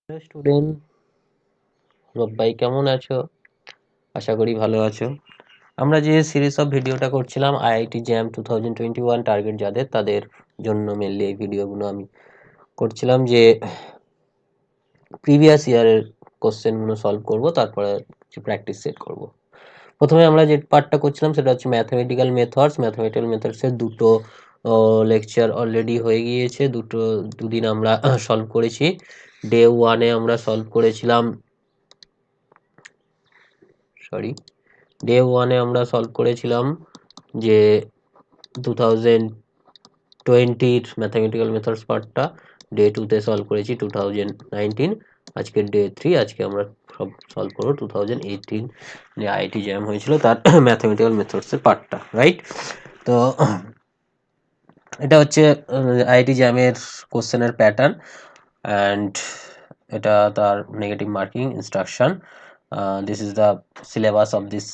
Hello student, সবাই কেমন আছো? আশা করি ভালো আছো। আমরা যে সিরিজ অফ ভিডিওটা করছিলাম আইআইটি জ্যাম 2021 টার্গেট যাদের তাদের জন্য মেনলি এই ভিডিওগুলো আমি করছিলাম যে প্রিভিয়াস ইয়ারের কোশ্চেনগুলো সলভ করব, তারপরে প্র্যাকটিস সেট করব। প্রথমে আমরা যে পার্টটা করছিলাম সেটা হচ্ছে ম্যাথমেটিক্যাল মেথডসের দুটো লেকচার অলরেডি হয়ে গিয়েছে, দুদিন আমরা সলভ করেছি। ডে ওয়ানে আমরা সলভ করেছিলাম ডে ওয়ানে আমরা সলভ করেছিলাম যে 2020 ম্যাথামেটিক্যাল মেথডস পার্টটা। ডে টুতে সলভ করেছি 2019। আজকে ডে থ্রি, আজকে আমরা সব সলভ করবো 2018 যে আইআইটি জ্যাম হয়েছিল তার ম্যাথামেটিক্যাল মেথডসের পার্টটা, রাইট? তো এটা হচ্ছে আইআইটি জ্যামের কোশ্চেনের প্যাটার্ন, অ্যান্ড এটা তার negative marking instruction. This is the syllabus of this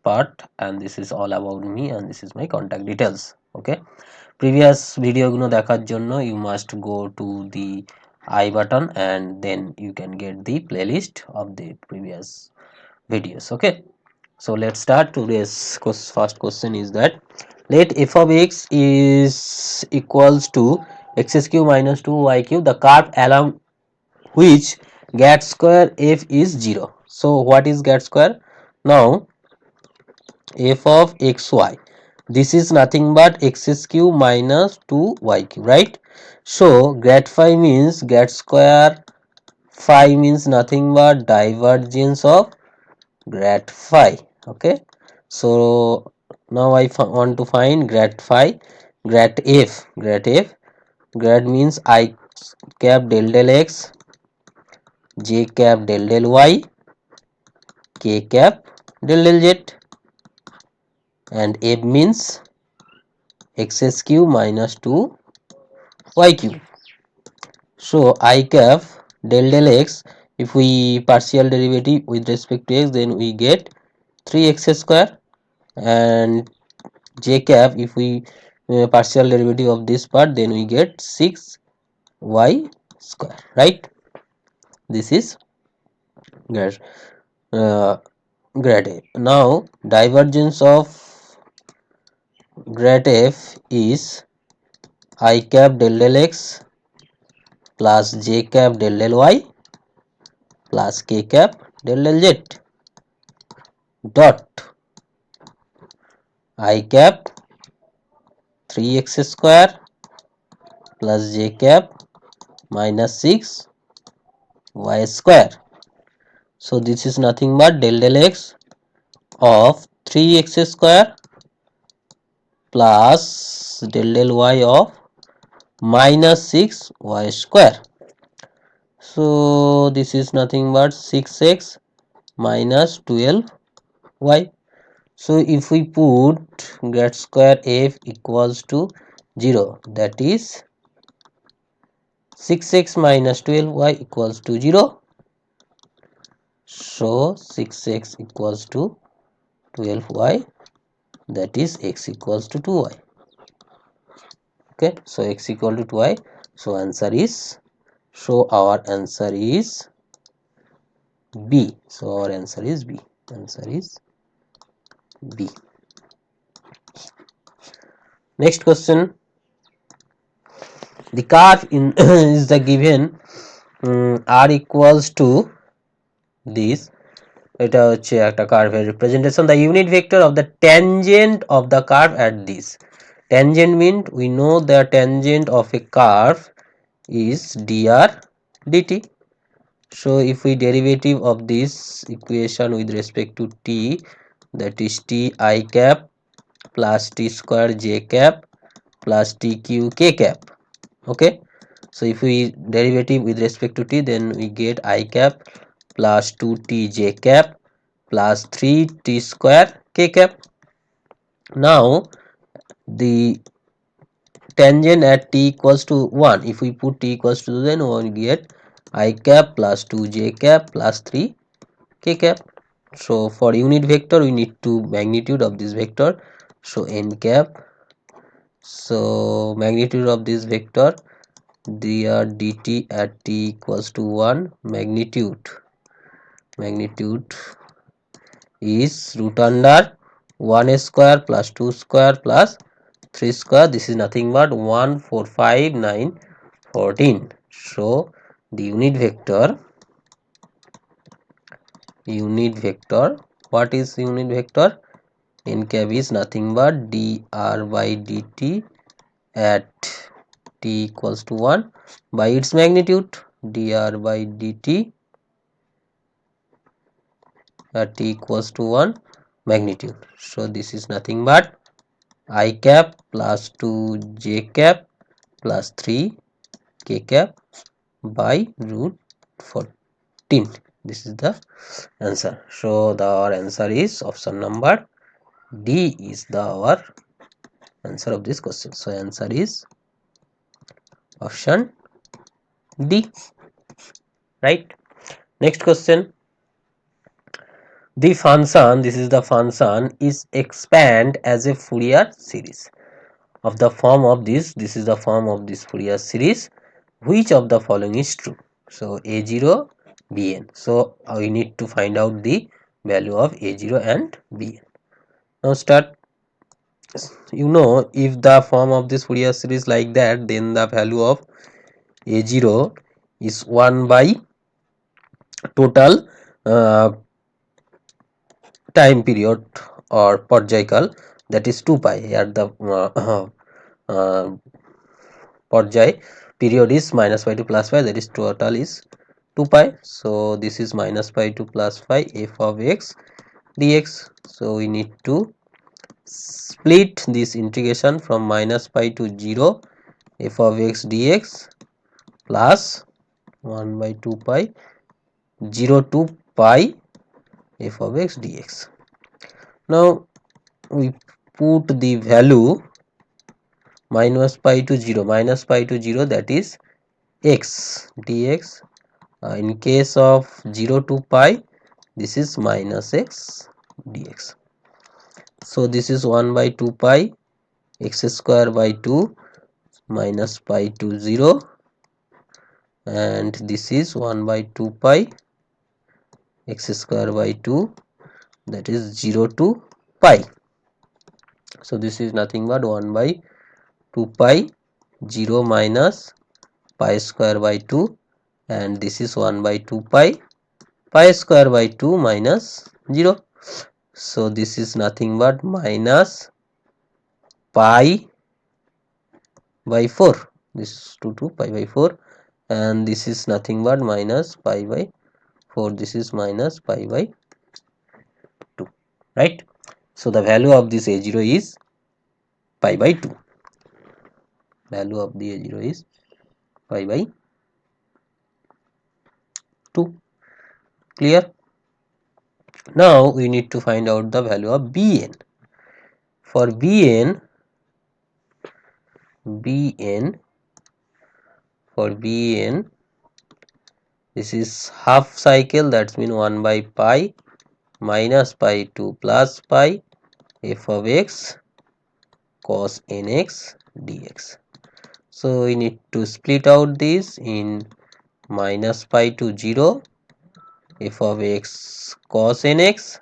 part, and this is all about me, and this is my contact details. Okay, previous video গুলো দেখার জন্য you must go to the I button and then you can get the playlist of the previous videos. Okay, so let's start. Today's first question is that let f of x is equals to x cube minus 2y cube, the curve along which get square f is 0. So what is get square? Now f of xy, this is nothing but x cube minus 2y cube, right? So grad phi means get square phi means nothing but divergence of grad phi. Okay, so now I want to find grad phi. Grad means I cap del x, j cap del y, k cap del z, and f means x cube minus 2y cube. So I cap del x, if we partial derivative with respect to x, then we get 3x square, and j cap, if we partial derivative of this part, then we get 6y square, right? This is grad uh, grad f. Now divergence of grad f is I cap del x plus j cap del y plus k cap del z dot I cap 3x square plus j cap minus 6y square. So this is nothing but del x of 3x square plus del y of minus 6y square. So this is nothing but 6x minus 12y. So if we put grad square f equals to 0, that is 6x minus 12y equals to 0. So 6x equals to 12y, that is x equals to 2y. Okay, so x equal to 2y. So answer is, so our answer is B. So our answer is B. Answer is B. Next question. The curve in is the given r equals to this. এটা হচ্ছে একটা কার্ভের representation, the unit vector of the tangent of the curve at this. Tangent means we know the tangent of a curve is dr dt. So if we derivative of this equation with respect to t, that is t I cap plus t square j cap plus t q k cap. Okay, so if we derivative with respect to t, then we get I cap plus 2t j cap plus 3t square k cap. Now the tangent at t equals to 1, if we put t equals to 2, then we get I cap plus 2j cap plus 3 k cap. So for unit vector we need to magnitude of this vector, so n cap. So magnitude of this vector dr dt at t equals to 1, magnitude is root under 1 square plus 2 square plus 3 square. This is nothing but 1 4 5 9 14. So the unit vector, what is unit vector? N cap is nothing but dr by dt at t equals to 1 by its magnitude, dr by dt at t equals to 1 magnitude. So this is nothing but I cap plus 2 j cap plus 3 k cap by root 14. This is the answer. So our answer is option number D is our answer of this question. So answer is option D, right? Next question. The function, this is the function, is expand as a Fourier series of the form of this is the form of this Fourier series. Which of the following is true? So a0 bn. So we need to find out the value of a0 and bn. Now start. If the form of this Fourier series like that, then the value of a0 is 1 by total time period or porjayikal, that is 2 pi. Here the uh, porjay period is minus pi to plus pi, that is total is 2 pi. So this is minus pi to plus pi f of x dx. So we need to split this integration from minus pi to 0 f of x dx plus 1 by 2 pi 0 to pi f of x dx. Now we put the value minus pi to 0, that is x dx. In case of 0 to pi, this is minus x dx. So this is 1 by 2 pi x square by 2 minus pi to 0, and this is 1 by 2 pi x square by 2, that is 0 to pi. So this is nothing but 1 by 2 pi 0 minus pi square by 2, and this is 1 by 2 pi square by 2 minus 0. So this is nothing but minus pi by 4. This is 2 pi by 4, and this is nothing but minus pi by 4. This is minus pi by 2, right? So the value of this a0 is pi by 2. Value of the a0 is pi by 2. Clear? Now we need to find out the value of bn. For bn, this is half cycle, that means 1 by pi minus pi to plus pi f of x cos nx dx. So we need to split out this in minus pi to 0 f of x cos nx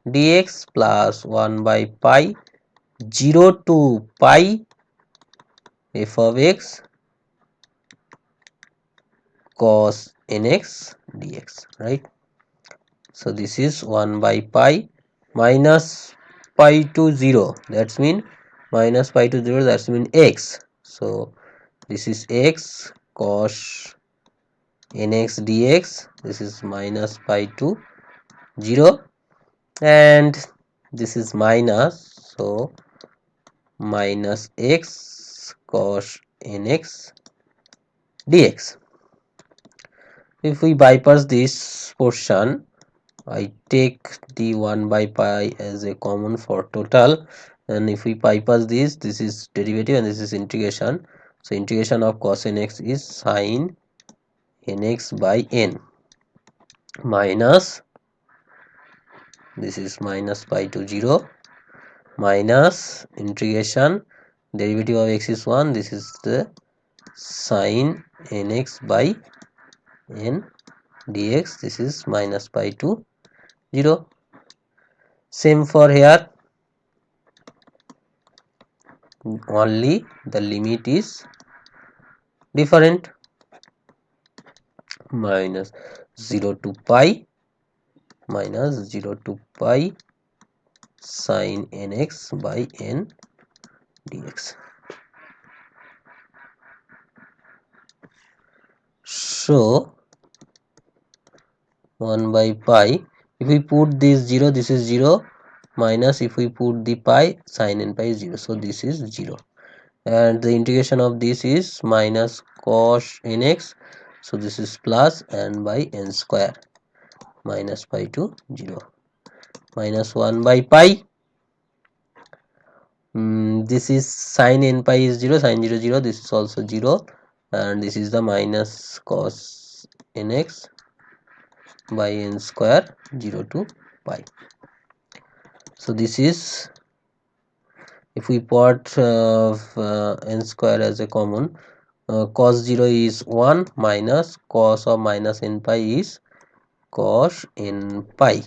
dx plus 1 by pi 0 to pi f of x cos nx dx, right? So this is 1 by pi minus pi to 0, that's mean minus pi to 0, that's mean x. So this is x cos nx dx. This is minus pi to 0, and this is minus, so minus x cos nx dx. If we bypass this portion, I take the 1 by pi as a common for total, and if we bypass this, this is derivative and this is integration. So integration of cos nx is sin nx by n minus, this is minus pi to 0 minus integration, derivative of x is 1, this is the sine nx by n dx. This is minus pi to 0. Same for here, only the limit is different. Minus 0 to pi minus 0 to pi sine nx by n dx. So 1 by pi, if we put this 0, this is 0, minus if we put the pi, sine n pi is 0, so this is 0, and the integration of this is minus cos nx, so this is plus n by n square minus pi to 0, minus 1 by pi. This is sine n pi is 0, sine 0 0, this is also 0, and this is the minus cos nx by n square 0 to pi. So this is, if we put n square as a common, cos 0 is 1 minus cos of minus n pi is cos n pi,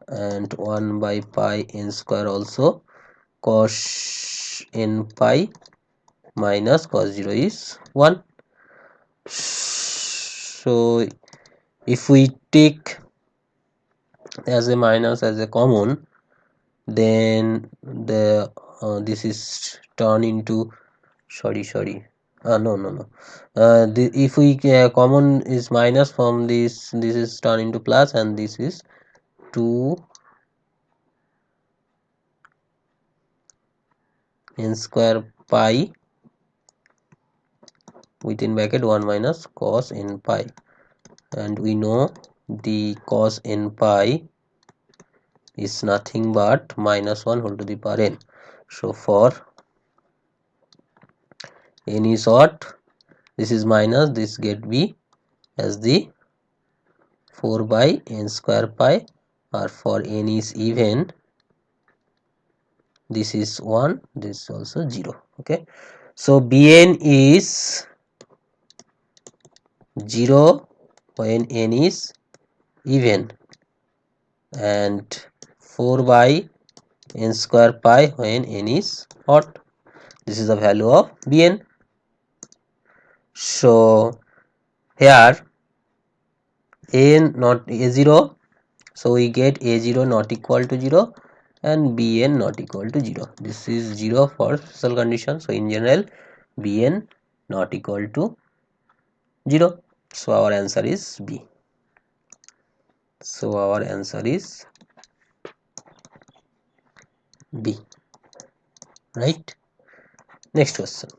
and 1 by pi n square also cos n pi minus cos 0 is 1. So if we take as a minus as a common, then the this is turned into if we common is minus from this is turned into plus, and this is 2 n square pi within bracket 1 minus cos n pi, and we know the cos n pi is nothing but minus 1 whole to the power n. So for n is what, this is minus, this get b as the 4 by n square pi, or for n is even, this is 1, this is also 0. Okay, so bn is 0 when n is even, and 4 by n square pi when n is odd. This is the value of bn. So here n not a0, so we get a0 not equal to 0 and bn not equal to 0. This is 0 for special condition. So in general, bn not equal to 0. So our answer is B. So our answer is B. Right? Next question.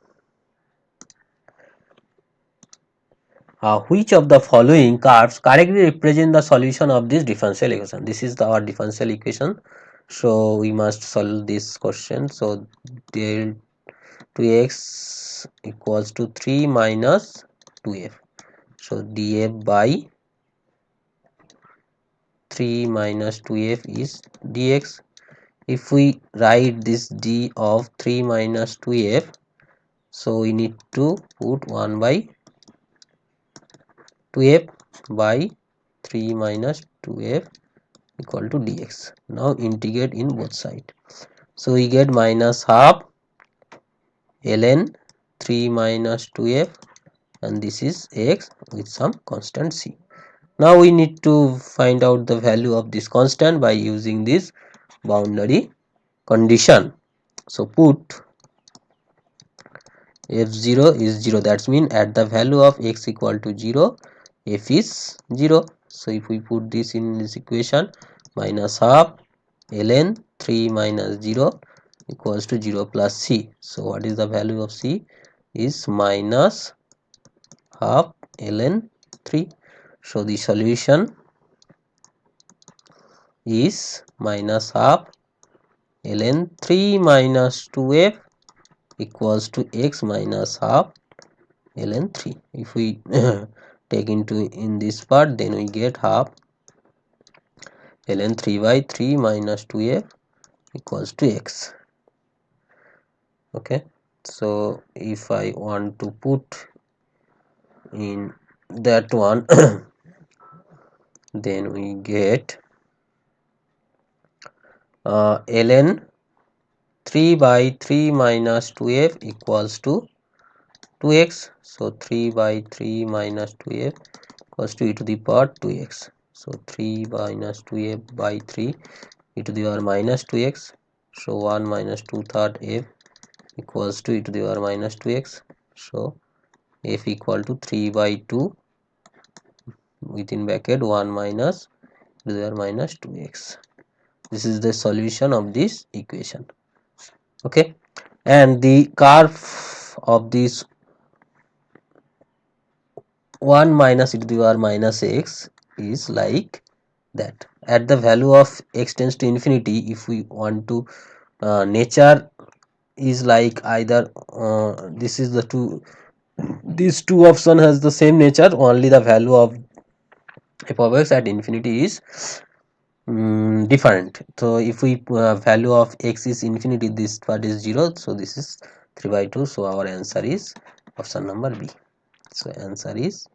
Which of the following curves correctly represent the solution of this differential equation? This is our differential equation. So we must solve this question. So del 2x equals to 3 minus 2f. So df by 3 minus 2f is dx. If we write this d of 3 minus 2f, so we need to put 1 by 2f by 3 minus 2f equal to dx. Now integrate in both sides. So we get minus half ln 3 minus 2f, and this is x with some constant c. Now we need to find out the value of this constant by using this boundary condition. So put f0 is 0, that means at the value of x equal to 0, f is 0. So if we put this in this equation, minus half ln 3 minus 0 equals to 0 plus c. So what is the value of c? Is minus half ln 3. So the solution is minus half ln 3 minus 2f equals to x minus half ln 3. If we take into in this part, then we get half ln 3 by 3 minus 2f equals to x. Okay, So if I want to put in that one then we get ln 3 by 3 minus 2f equals to 2x. So 3 by 3 minus 2f equals to e to the power 2x. So 3 minus 2f by 3 e to the power minus 2x. So 1 minus 2/3 f equals to e to the power minus 2x. So f equal to 3 by 2 within bracket 1 minus e to the power minus 2x. This is the solution of this equation. Okay, and the curve of this 1 minus e to the power minus x is like that. At the value of x tends to infinity, if we want to nature is like either this is the two, these two option has the same nature, only the value of f of x at infinity is different. So if we value of x is infinity, this part is 0, so this is 3 by 2. So our answer is option number B. So answer is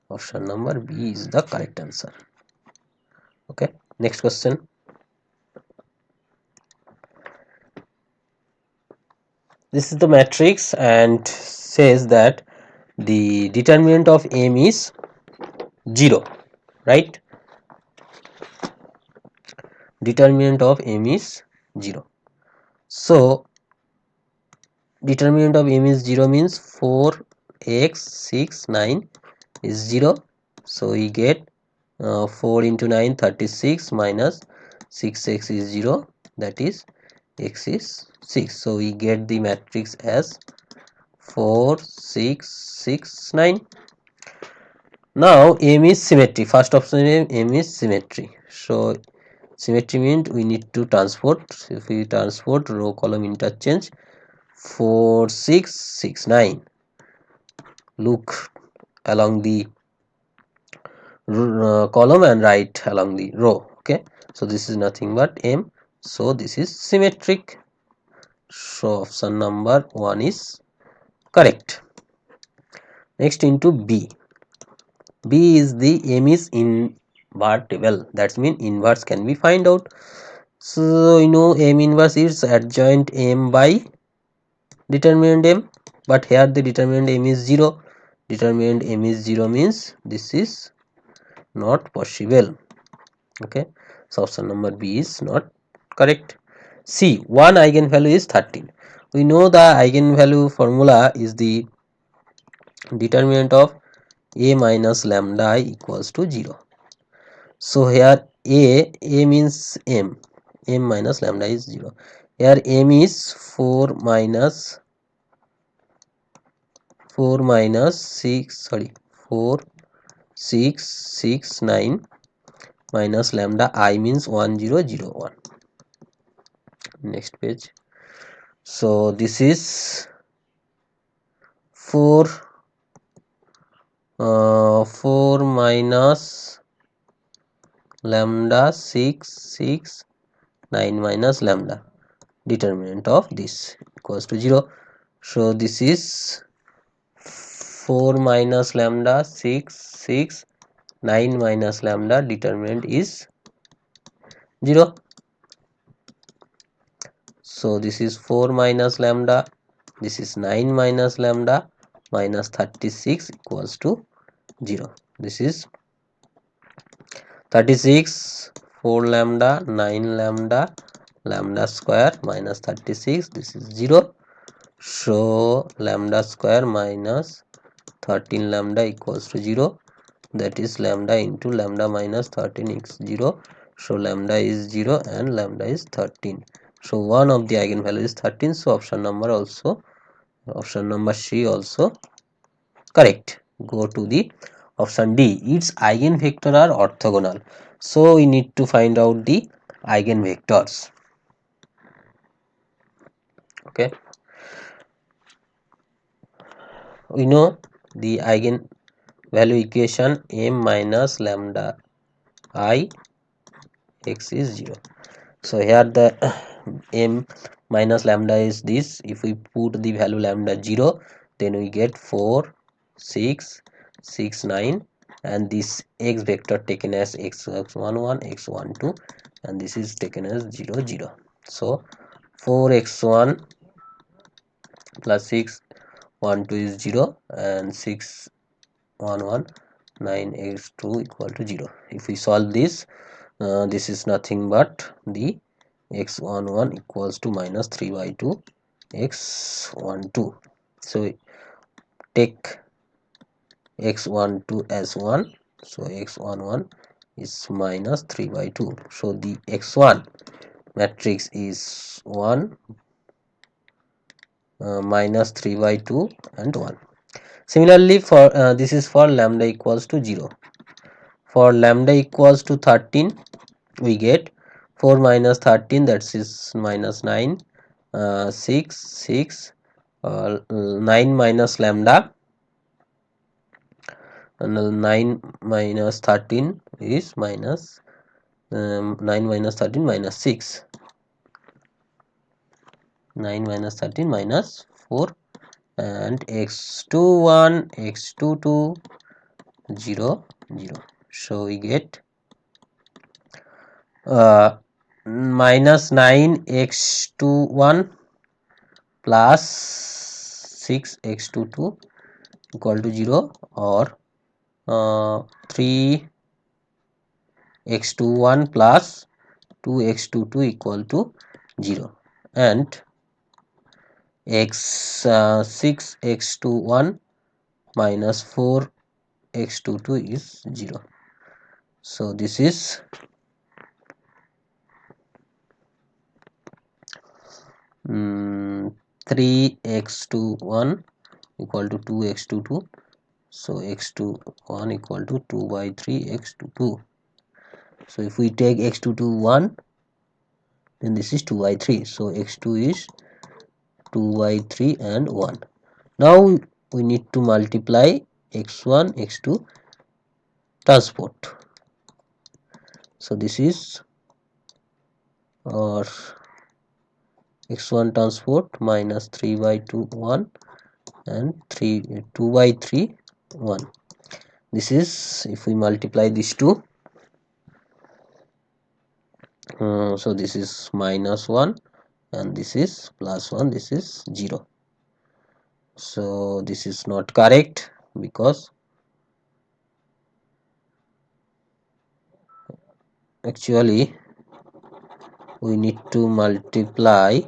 option number B is the correct answer. Okay, next question. This is the matrix and says that the determinant of m is 0, right? Determinant of m is 0. So determinant of m is 0 means 4x 6 9 is 0. So we get 4 into 9 36 minus 6x is 0, that is x is 6. So we get the matrix as 4 6 6 9. Now m is symmetry. First option m is symmetry. So symmetry means we need to transport. If we transport row column interchange, 4 6 6 9. Look along the column and write along the row. Okay, so this is nothing but m. So this is symmetric. So option number 1 is correct. Next into B. B is the m is invertible. That means inverse can be find out. So you know m inverse is adjoint m by determinant m, but here the determinant m is 0. Determinant m is 0 means this is not possible. Okay, so option number B is not correct. C, one eigenvalue is 13. We know the eigenvalue formula is the determinant of a minus lambda I equals to 0. So here a means m minus lambda is 0. Here m is 4 minus 4 6 6 9 minus lambda I means 1 0 0 1. Next page. So this is 4 minus lambda 6 6 9 minus lambda, determinant of this equals to 0. So this is 4 minus lambda 6 6 9 minus lambda, determinant is 0. So this is 4 minus lambda, this is 9 minus lambda minus 36 equals to 0. This is 36 4 lambda 9 lambda lambda square minus 36, this is 0. So lambda square minus 13 lambda equals to 0, that is lambda into lambda minus 13 is 0. So lambda is 0 and lambda is 13. So one of the eigenvalue is 13. So option number C also correct. Go to the option D. Its eigenvector are orthogonal. So we need to find out the eigenvectors. Okay. We know the eigenvalue equation m minus lambda I x is 0. So here the m minus lambda is this. If we put the value lambda 0, then we get 4 6 6 9, and this x vector taken as x11 x12, and this is taken as 0 0. So 4x1 plus 6 1 2 is 0, and 6 1 1 9x2 equal to 0. If we solve this, this is nothing but the x11 equals to minus 3 by 2 x12. So take x12 as 1, so x11 is minus 3 by 2. So the x1 matrix is 1, minus 3 by 2 and 1. Similarly, for this is for lambda equals to 0. For lambda equals to 13, we get 4 minus 13, that is minus 9, 6 6, 9 minus lambda, and 9 minus 13 is minus 9 minus 13 minus 6, 9 minus 13 minus 4, and x21 x22 0 0. So we get minus 9 x21 plus 6 x22 equal to 0, or 3 x21 plus 2 x22 equal to 0, and 6 x21 minus 4 x22 is 0. So this is 3x21 equal to 2x22. So x21 equal to 2 by 3 x22. So if we take x22 1, then this is 2 by 3. So x2 is 2 by 3 and 1. Now we need to multiply x1 x2 transport. So this is our x1 transport minus 3 by 2 1, and 2 by 3 1. This is, if we multiply these two, so this is minus 1 and this is plus 1, this is 0. So this is not correct, because actually we need to multiply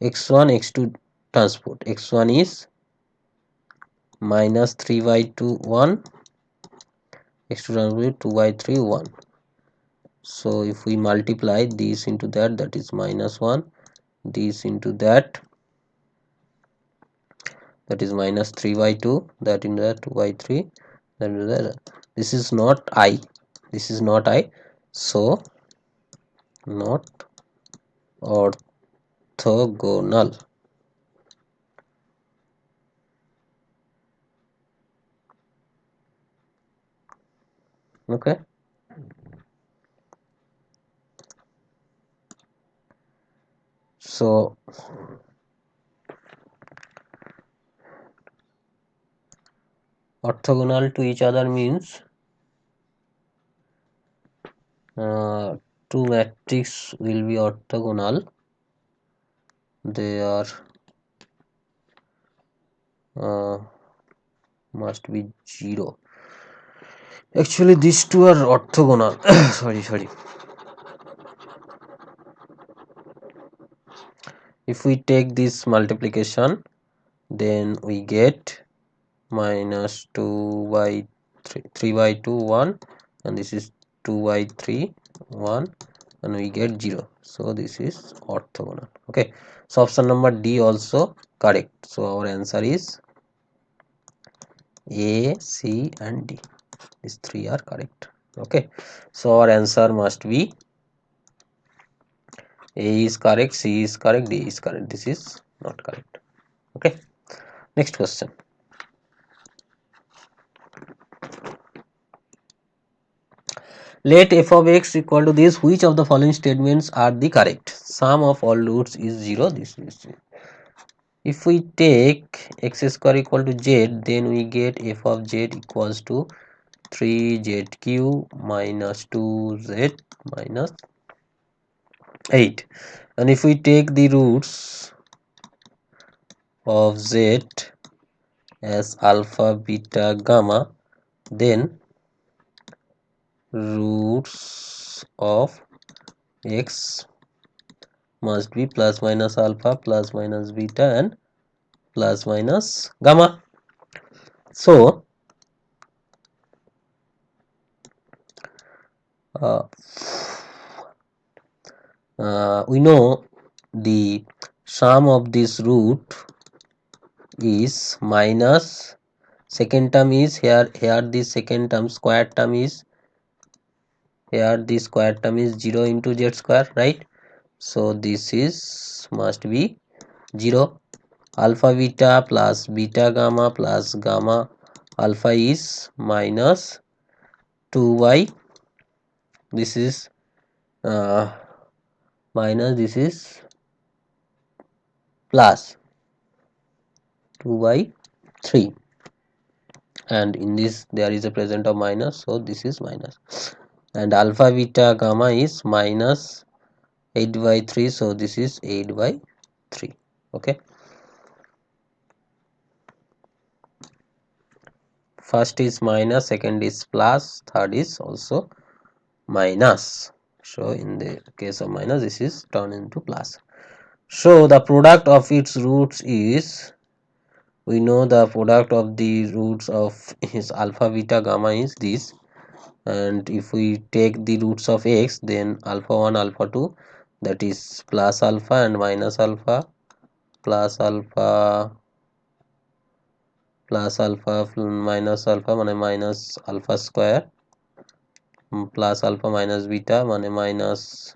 x1 x2 transport. X1 is minus 3 by 2 1, x2 transport 2 by 3 1. So if we multiply this into that, that is minus 1, this into that, that is minus 3 by 2, that into that 2 by 3, that into that. This is not I, this is not I, so not orthogonal. Okay, so orthogonal to each other means two matrix will be orthogonal, they are must be 0. Actually these two are orthogonal. sorry, if we take this multiplication, then we get minus 2 by 3 by 2 1, and this is 2 by 3 1, and we get 0. So this is orthogonal. Okay, so option number D also correct. So our answer is A, C and D. These three are correct. Okay, so our answer must be A is correct, C is correct, D is correct. This is not correct. Okay, next question. Let f of x equal to this. Which of the following statements are the correct? Sum of all roots is 0. This is, if we take x square equal to z, then we get f of z equals to 3zq minus 2z minus 8. And if we take the roots of z as alpha, beta, gamma, then roots of x must be plus minus alpha, plus minus beta, and plus minus gamma. So uh, we know the sum of this root is minus second term is here the second term square term is here, the square term is 0 into z square, right? So this is must be 0. Alpha beta plus beta gamma plus gamma alpha is minus 2y. This is minus, this is plus 2 by 3, and in this there is a present of minus, so this is minus, and alpha beta gamma is minus 8 by 3, so this is 8 by 3. Okay, first is minus, second is plus, third is also minus. So in the case of minus, this is turned into plus. So the product of its roots is, we know the product of the roots of his alpha beta gamma is this, and if we take the roots of x, then alpha 1 alpha 2, that is plus alpha and minus alpha, plus alpha plus alpha minus alpha মানে minus alpha square, plus alpha minus beta মানে minus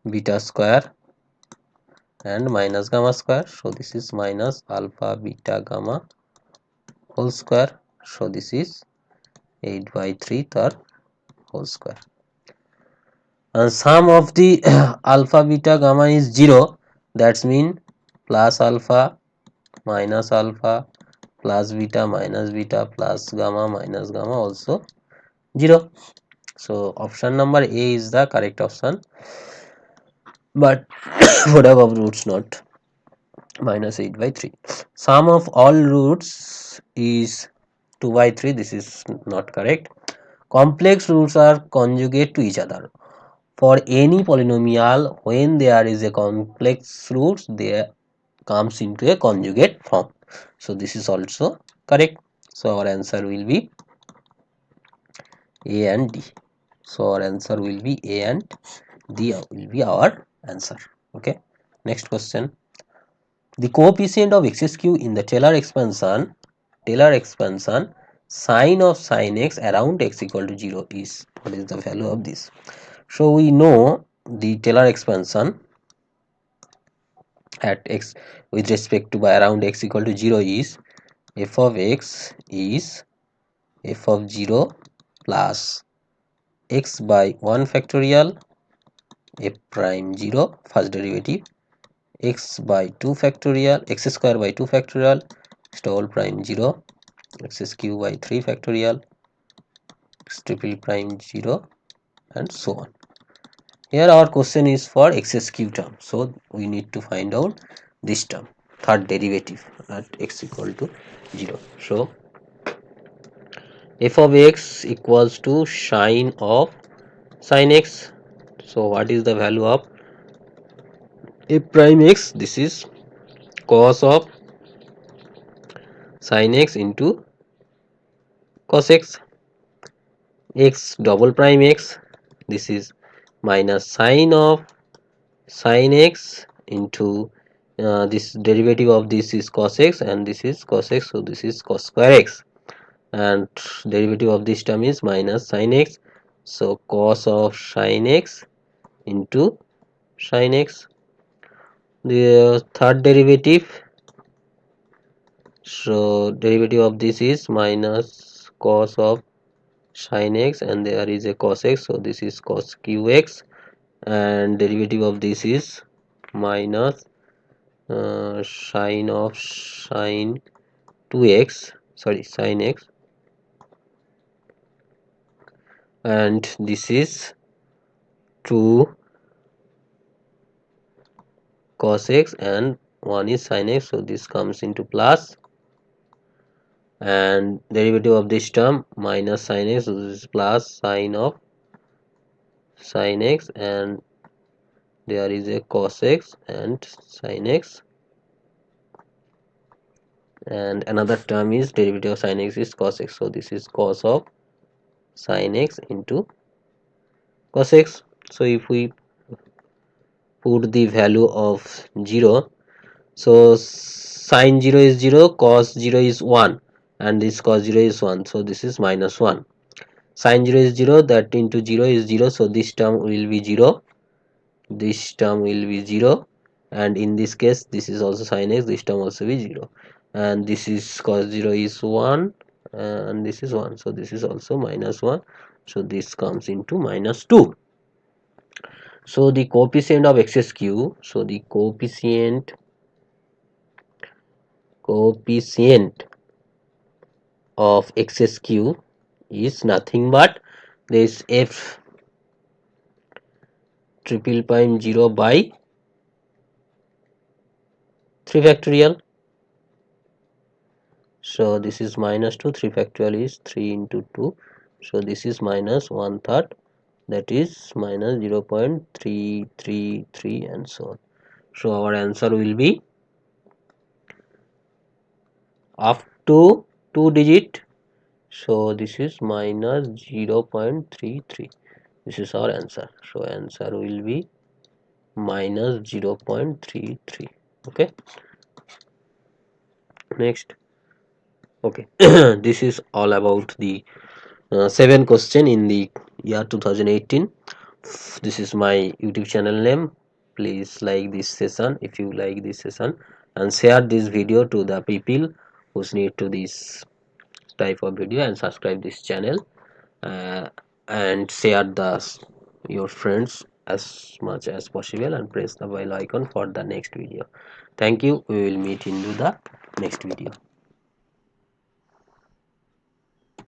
beta square, and minus gamma square. So this is minus alpha beta gamma whole square. So this is 8 by 3 third whole square. And sum of the alpha beta gamma is 0. That's mean plus alpha minus alpha plus beta minus beta plus gamma minus gamma also 0. So option number A is the correct option, but whatever of roots not minus 8 by 3. Sum of all roots is 2 by 3. This is not correct. Complex roots are conjugate to each other. For any polynomial, when there is a complex root, there comes into a conjugate form. So this is also correct. So our answer will be A and D. So our answer will be A and D will be our answer. Okay. Next question. The coefficient of x cube in the Taylor expansion sine of sin x around x equal to 0 is, what is the value of this? So we know the Taylor expansion at x with respect to by around x equal to 0 is f of x is f of 0 plus x by 1 factorial f prime 0 first derivative x by 2 factorial x square by 2 factorial x double prime 0 x cube by 3 factorial x triple prime 0 and so on. Here our question is for x cube term, so we need to find out this term, third derivative at x equal to 0. So f of x equals to sine of sin x. So what is the value of f prime x? This is cos of sin x into cos x. X double prime x, this is minus sine of sin x into this derivative of this is cos x and this is cos x, so this is cos square x, and derivative of this term is minus sin x, so cos of sin x into sin x. The third derivative, so derivative of this is minus cos of sin x, and there is a cos x, so this is cos qx, and derivative of this is minus sine of sine 2x, sorry, sin x, and this is 2 cos x, and 1 is sin x, so this comes into plus, and derivative of this term minus sin x, so this is plus sine of sin x, and there is a cos x and sin x, and another term is derivative of sin x is cos x, so this is cos of sin x into cos x. So if we put the value of 0, so sin 0 is 0, cos 0 is 1, and this cos 0 is 1, so this is minus 1. Sin 0 is 0, that into 0 is 0, so this term will be 0, this term will be 0, and in this case this is also sin x, this term also be 0, and this is cos 0 is 1, and this is 1, so this is also minus 1, so this comes into minus 2. So the coefficient of x skew, so the coefficient of x skew is nothing but this f triple prime 0 by 3 factorial. So this is minus 2, 3 factorial is 3 into 2, so this is minus 1/3, that is minus 0.333, and so on. So our answer will be up to 2 digit, so this is minus 0.33, this is our answer. So answer will be minus 0.33. Okay, next. Okay, this is all about the 7 question in the year 2018. This is my YouTube channel name. Please like this session if you like this session, and share this video to the people who's need to this type of video, and subscribe this channel, uh, and share your friends as much as possible, and press the bell icon for the next video. Thank you. We will meet in the next video.